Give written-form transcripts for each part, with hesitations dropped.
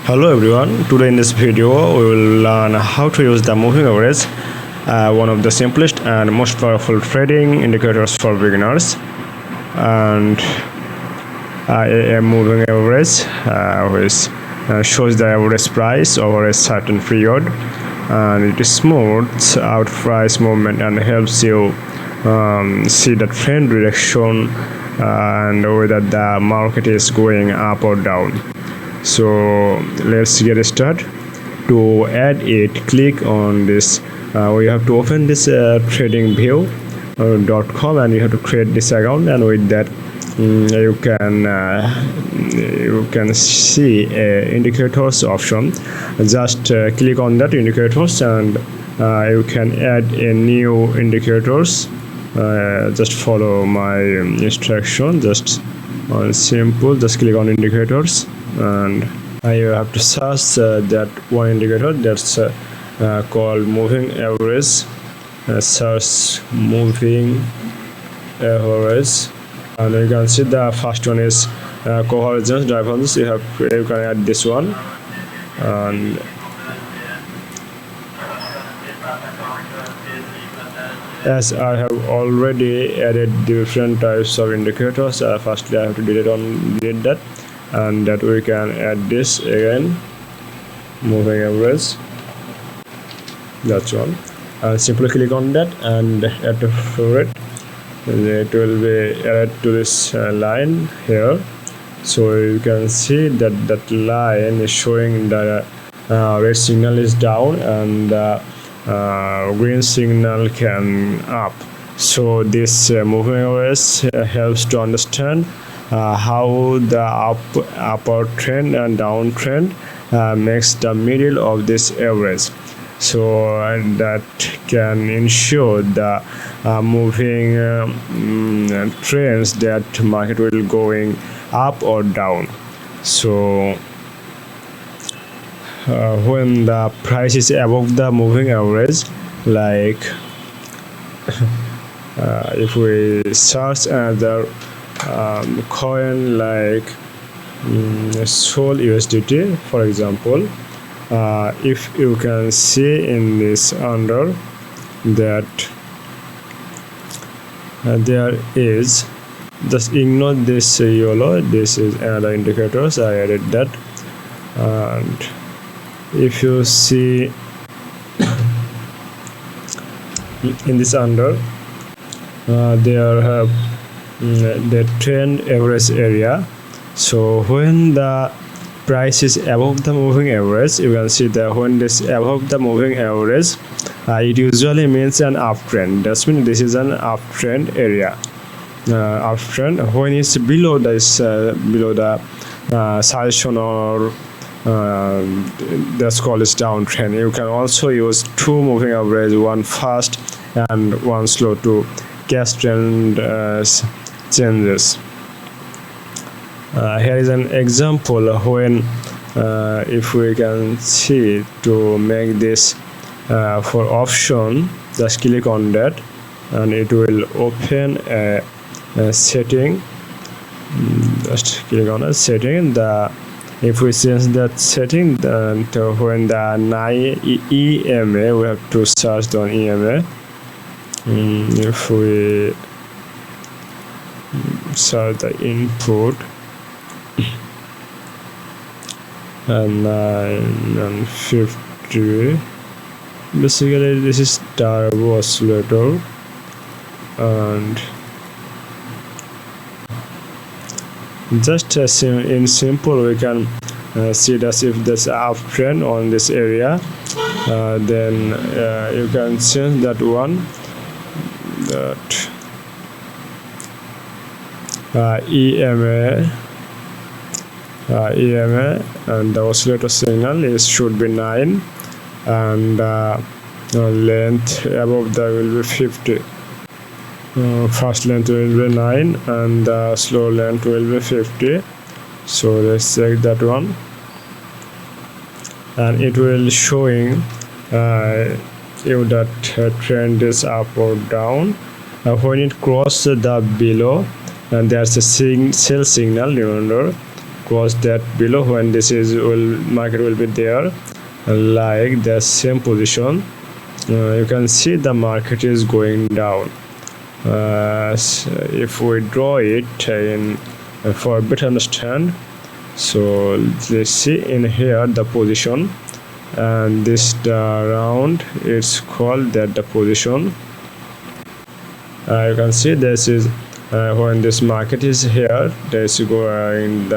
Hello everyone, today in this video we will learn how to use the moving average, one of the simplest and most powerful trading indicators for beginners. And a moving average which shows the average price over a certain period, and it smooths out price movement and helps you see the trend direction and whether the market is going up or down. So let's get started. To add it, click on this. We have to open this tradingview.com and you have to create this account, and with that you can see indicators option. Just click on that indicators and you can add a new indicators. Just follow my instruction. Just simple, just click on indicators, and you have to search that one indicator that's called moving average. Search moving average, and you can see the first one is convergence divergence. You can add this one, and as I have already added different types of indicators, firstly I have to delete that, and that we can add this again, moving average. That's one, and simply click on that and add to it. It will be added to this line here. So you can see that that line is showing the red signal is down and green signal can up. So this moving average helps to understand how the upper trend and downtrend makes the middle of this average. So that can ensure the moving trends that market will going up or down. So when the price is above the moving average, like if we search another coin like Sol USDT, for example, if you can see in this under that there is, just ignore this yellow, this is another indicators, I added that. And if you see in this under there have the trend average area. So when the price is above the moving average, you can see that when this above the moving average, it usually means an uptrend. That means this is an uptrend area. Uptrend. When it's below this below the suggestion or that's called as downtrend. You can also use two moving average, one fast and one slow, to catch trend changes. Here is an example when if we can see, to make this for option, just click on that and it will open a setting. Just click on a setting. If we change that setting, then when the EMA, we have to search on EMA. If we search the input and 950, basically this is turbo oscillator, and just in simple we can see that if there's uptrend on this area, then you can change that one, that EMA, and the oscillator signal should be 9, and length above that will be 50. Fast length will be 9 and slow length will be 50. So let's check that one, and it will showing if that trend is up or down. When it crosses the below, and there's a sell signal, remember, cross that below, when this is market will be there like the same position, you can see the market is going down. If we draw it in for better understand, so let's see in here the position, and this the round, it's called that the position. You can see this is when this market is here, this going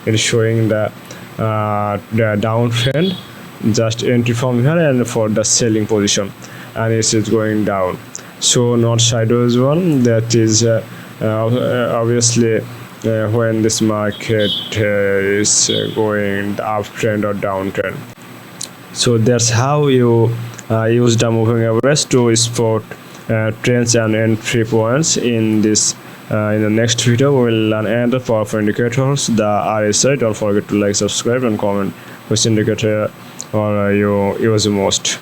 it's showing the downtrend, just entry from here and for the selling position, and it is going down. So not sideways one, that is obviously when this market is going uptrend or downtrend. So that's how you use the moving average to spot trends and entry points. In this in the next video we will learn another powerful indicators, the RSI. Don't forget to like, subscribe and comment which indicator or you use most.